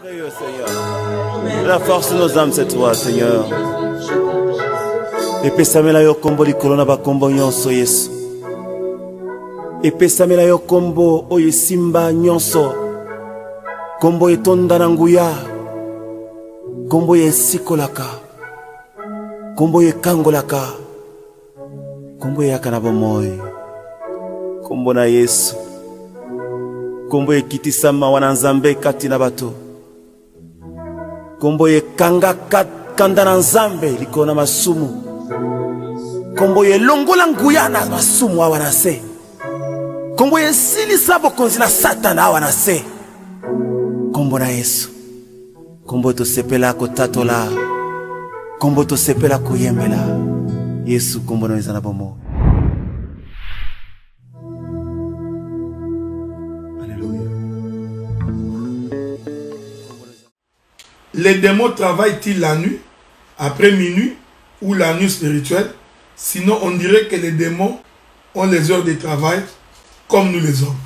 Seigneur. La force de nos âmes, c'est toi, Seigneur. Epesamela yo kombo likolo na bakombo nyonso Yesu. Epesamela yo kombo oyo simba nyonso. Kombo etonda na nguya. Kombo esikolaka. Kombo ekangolaka. Kombo yakana bomoi. Kombo na Yesu. Kombo ekitisama wana Nzambe kati na bato. Kombo ekanga kanda na Nzambe likolo na masumu. Kombo longola nguya na masumu awa na se. Kombo silisa bokonzi na Satana awa na se. Kombo na Yesu. Kombo to sepela ko tatola. Kombo to sepela ko yembela. Yesu kombo na izana bomo. Alléluia. Les démons travaillent-ils la nuit, après minuit, ou la nuit spirituelle? Sinon, on dirait que les démons ont les heures de travail comme nous les hommes.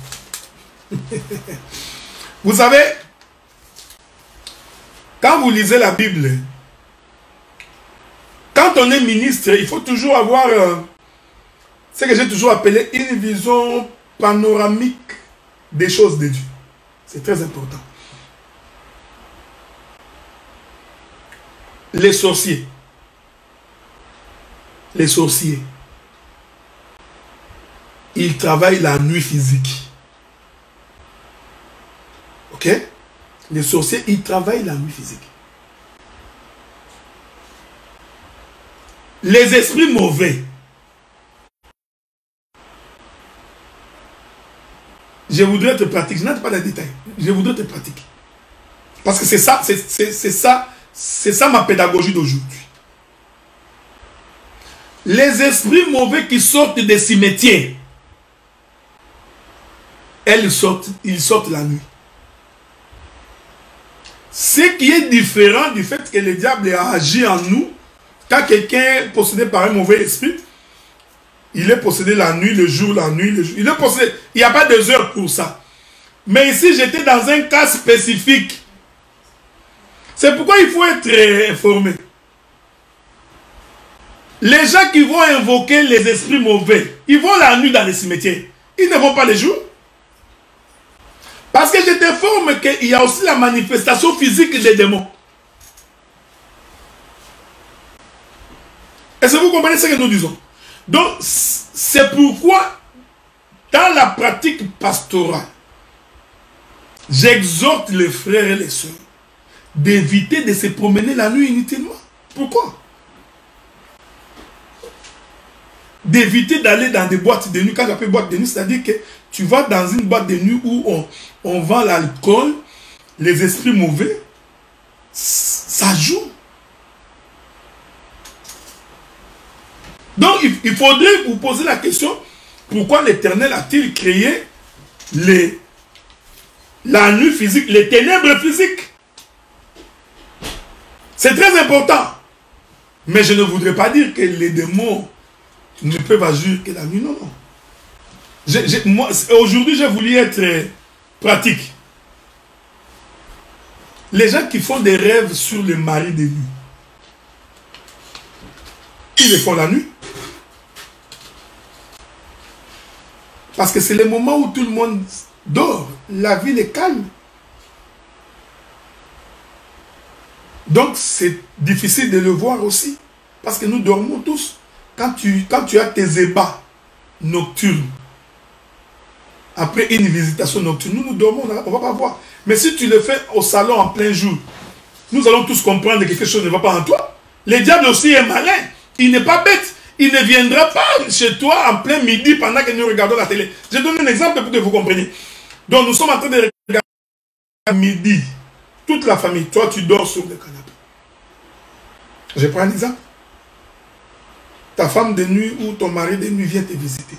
Vous savez, quand vous lisez la Bible, quand on est ministre, il faut toujours avoir ce que j'ai toujours appelé une vision panoramique des choses de Dieu. C'est très important. Les sorciers, ils travaillent la nuit physique. Ok? Les sorciers, ils travaillent la nuit physique. Les esprits mauvais, je voudrais être pratique. Je n'ai pas de détails. Je voudrais être pratique. Parce que c'est ça, c'est ça ma pédagogie d'aujourd'hui. Les esprits mauvais qui sortent des cimetières, ils sortent la nuit. Ce qui est différent du fait que le diable a agi en nous, quand quelqu'un est possédé par un mauvais esprit, il est possédé la nuit, le jour, la nuit, le jour. Il est possédé. Il n'y a pas de heures pour ça. Mais ici, j'étais dans un cas spécifique. C'est pourquoi il faut être informé. Les gens qui vont invoquer les esprits mauvais, ils vont la nuit dans les cimetières. Ils ne vont pas le jour. Parce que je t'informe qu'il y a aussi la manifestation physique des démons. Est-ce que vous comprenez ce que nous disons? Donc, c'est pourquoi, dans la pratique pastorale, j'exhorte les frères et les sœurs d'éviter de se promener la nuit inutilement. Pourquoi? D'éviter d'aller dans des boîtes de nuit. Quand j'appelle boîte de nuit, c'est-à-dire que tu vas dans une boîte de nuit où on vend l'alcool, les esprits mauvais, ça joue. Donc, il faudrait vous poser la question, pourquoi l'Éternel a-t-il créé la nuit physique, les ténèbres physiques? C'est très important. Mais je ne voudrais pas dire que les démons ne peuvent agir que la nuit. Non, non. Aujourd'hui, j'ai voulu être pratique. Les gens qui font des rêves sur le mari de nuit, ils le font la nuit. Parce que c'est le moment où tout le monde dort. La ville est calme. Donc, c'est difficile de le voir aussi. Parce que nous dormons tous. Quand tu as tes ébats nocturnes, après une visitation nocturne, nous dormons, on ne va pas voir. Mais si tu le fais au salon en plein jour, nous allons tous comprendre que quelque chose ne va pas en toi. Le diable aussi est malin. Il n'est pas bête. Il ne viendra pas chez toi en plein midi pendant que nous regardons la télé. Je donne un exemple pour que vous compreniez. Donc nous sommes en train de regarder à midi. Toute la famille, toi tu dors sur le canapé. Je prends un exemple. Ta femme de nuit ou ton mari de nuit vient te visiter.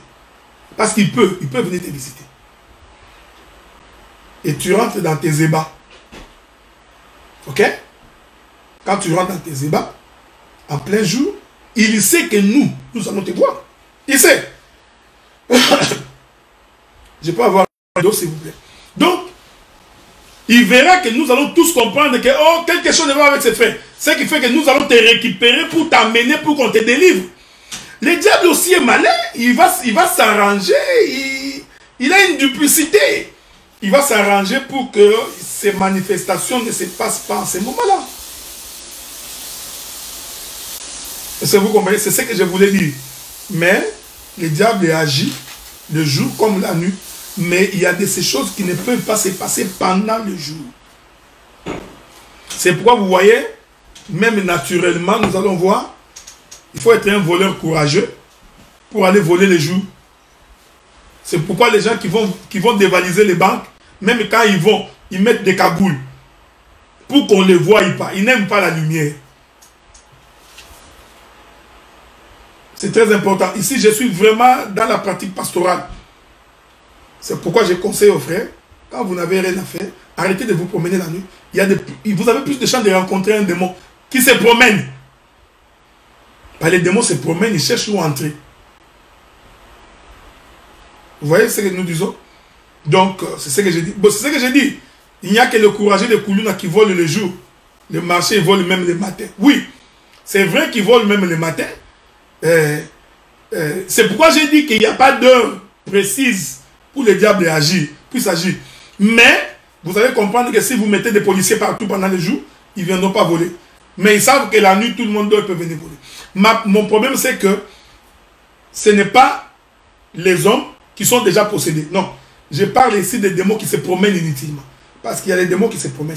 Parce qu'il peut venir te visiter. Et tu rentres dans tes ébats. Ok? Quand tu rentres dans tes ébats, en plein jour, il sait que nous allons te voir. Il sait. Je peux avoir un dos, s'il vous plaît. Donc, il verra que nous allons tous comprendre que oh, quelque chose ne va avec ses frères. Ce qui fait que nous allons te récupérer pour t'amener, pour qu'on te délivre. Le diable aussi est malin, il va s'arranger, il a une duplicité. Il va s'arranger pour que ces manifestations ne se passent pas en ce moment-là. Est-ce que vous comprenez? C'est ce que je voulais dire. Mais le diable agit le jour comme la nuit. Mais il y a de ces choses qui ne peuvent pas se passer pendant le jour. C'est pourquoi vous voyez, même naturellement, nous allons voir, il faut être un voleur courageux pour aller voler les jours. C'est pourquoi les gens qui vont dévaliser les banques, même quand ils mettent des cagoules pour qu'on ne les voie pas. Ils n'aiment pas la lumière. C'est très important. Ici, je suis vraiment dans la pratique pastorale. C'est pourquoi je conseille aux frères, quand vous n'avez rien à faire, arrêtez de vous promener la nuit. Vous avez plus de chances de rencontrer un démon qui se promène. Les démons se promènent, ils cherchent où entrer. Vous voyez ce que nous disons? Donc, c'est ce que je dis. Bon, c'est ce que je dis. Il n'y a que le courageux de Koulouna qui vole le jour. Le marché, il vole même le matin. Oui, c'est vrai qu'il vole même le matin. C'est pourquoi j'ai dit qu'il n'y a pas d'heure précise pour le diable puisse agir. Mais, vous allez comprendre que si vous mettez des policiers partout pendant le jour, ils ne viendront pas voler. Mais ils savent que la nuit, tout le monde peut venir voler. Mon problème, c'est que ce n'est pas les hommes qui sont déjà possédés. Non. Je parle ici des démons qui se promènent inutilement. Parce qu'il y a des démons qui se promènent.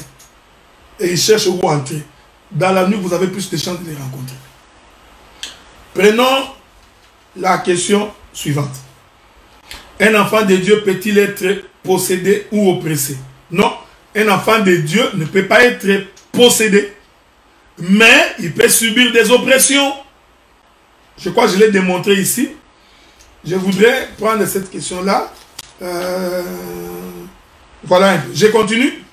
Et ils cherchent où entrer. Dans la nuit, vous avez plus de chances de les rencontrer. Prenons la question suivante. Un enfant de Dieu peut-il être possédé ou oppressé? Non. Un enfant de Dieu ne peut pas être possédé. Mais il peut subir des oppressions. Je crois que je l'ai démontré ici. Je voudrais prendre cette question-là. Voilà un peu. Je continue.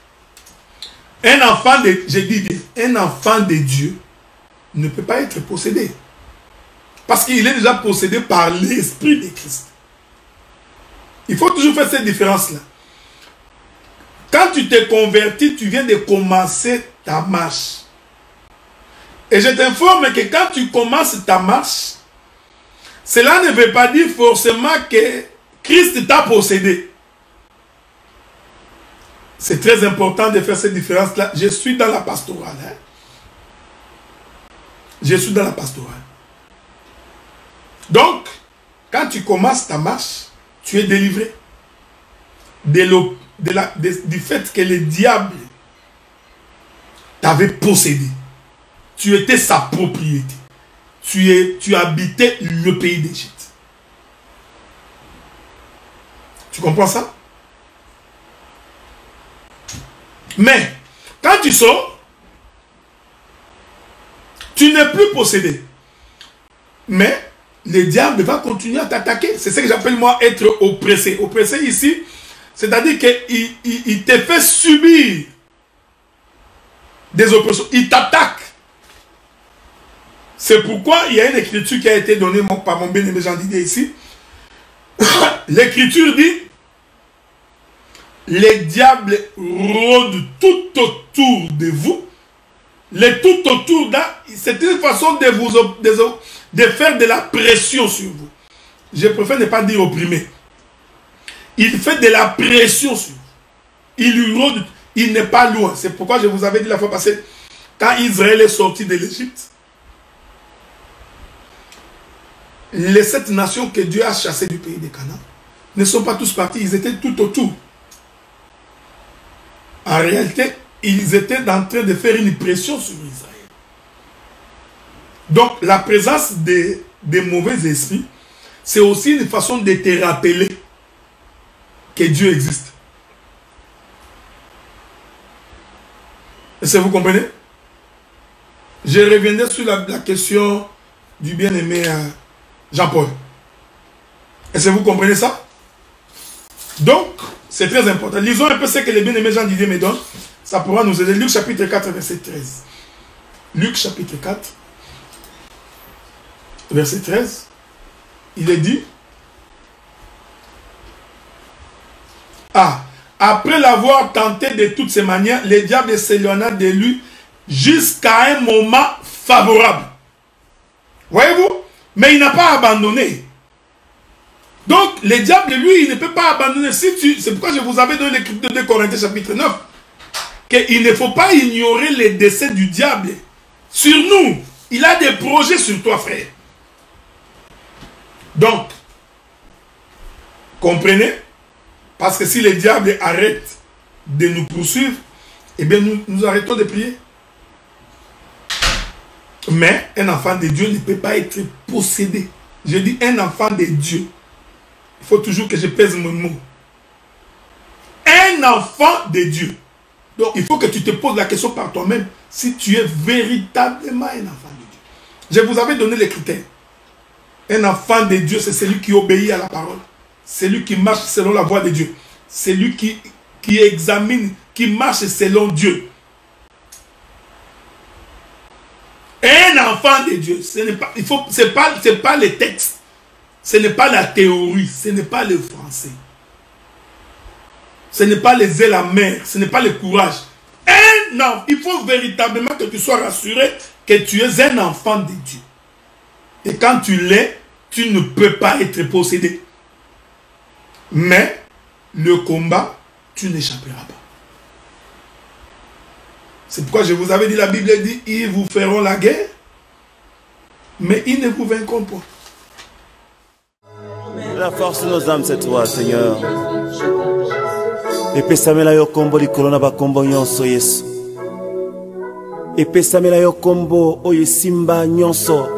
Un enfant de Dieu ne peut pas être possédé. Parce qu'il est déjà possédé par l'Esprit de Christ. Il faut toujours faire cette différence-là. Quand tu te convertis, tu viens de commencer ta marche. Et je t'informe que quand tu commences ta marche, cela ne veut pas dire forcément que Christ t'a possédé. C'est très important de faire cette différence-là. Je suis dans la pastorale. Hein? Je suis dans la pastorale. Donc, quand tu commences ta marche, tu es délivré du fait que le diable t'avait possédé. Tu étais sa propriété. Tu habitais le pays d'Égypte. Tu comprends ça? Mais, quand tu sors, tu n'es plus possédé. Mais, le diable va continuer à t'attaquer. C'est ce que j'appelle moi être oppressé. Oppressé ici, c'est-à-dire qu'il te fait subir des oppressions. Il t'attaque. C'est pourquoi il y a une écriture qui a été donnée par mon bien-aimé Jean Didier ici. L'écriture dit: les diables rôdent tout autour de vous. Le tout autour, c'est une façon de faire de la pression sur vous. Je préfère ne pas dire opprimer. Il fait de la pression sur vous. Il rôde, il n'est pas loin. C'est pourquoi je vous avais dit la fois passée, quand Israël est sorti de l'Égypte, les 7 nations que Dieu a chassées du pays de Canaan ne sont pas tous partis, ils étaient tout autour. En réalité, ils étaient en train de faire une pression sur Israël. Donc, la présence des mauvais esprits, c'est aussi une façon de te rappeler que Dieu existe. Est-ce que vous comprenez? Je reviendrai sur la question du bien-aimé Jean-Paul. Est-ce que vous comprenez ça? Donc, c'est très important. Lisons un peu ce que le bien-aimé Jean Didier me donne. Ça pourra nous aider. Luc chapitre 4, verset 13. Luc chapitre 4, verset 13. Il est dit: Après l'avoir tenté de toutes ses manières, le diable s'éloigna de lui jusqu'à un moment favorable. Voyez-vous? Mais il n'a pas abandonné. Donc, le diable, lui, il ne peut pas abandonner. C'est pourquoi je vous avais donné l'écriture de 2 Corinthiens chapitre 9. Qu'il ne faut pas ignorer les décès du diable. Sur nous, il a des projets sur toi, frère. Donc, comprenez? Parce que si le diable arrête de nous poursuivre, eh bien, nous arrêtons de prier. Mais un enfant de Dieu ne peut pas être possédé. Je dis un enfant de Dieu. Il faut toujours que je pèse mon mot. Un enfant de Dieu. Donc, il faut que tu te poses la question par toi-même si tu es véritablement un enfant de Dieu. Je vous avais donné les critères. Un enfant de Dieu, c'est celui qui obéit à la parole. Celui qui marche selon la voie de Dieu. Celui qui examine, qui marche selon Dieu. Un enfant de Dieu, c'est pas les textes, ce n'est pas la théorie, ce n'est pas le français, ce n'est pas les ailes amères, ce n'est pas le courage. Il faut véritablement que tu sois rassuré que tu es un enfant de Dieu. Et quand tu l'es, tu ne peux pas être possédé. Mais le combat, tu n'échapperas pas. C'est pourquoi je vous avais dit, la Bible dit, ils vous feront la guerre, mais ils ne vous vaincront pas. La force de nos âmes, c'est toi, Seigneur. Epesamela yo kombo likolo na bakombo nyonso Yesu. Epesamela yo kombo oyo simba nyonso.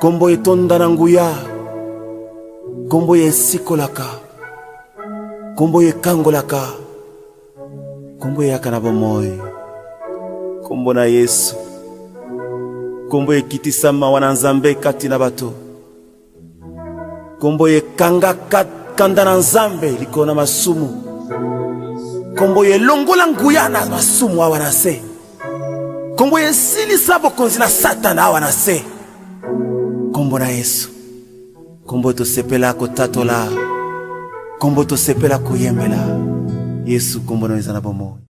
Kombo etonda na nguya. Kombo esikolaka. Kombo ekangolaka. Kombo yaka na bomoi. Kombo na Yesu. Kombo ekitisa mawa na Nzambe kati na bato. Kombo ekanga kanda na Nzambe likolo na masumu. Kombo elongola nguya na masumu awa na se. Kombo esilisa bokonzi na Satana awa na se. Kombo na Yesu. Kombo tosepela kotatola. Kombo tosepela kuyembela. Yesu kombo na eza na bomoi.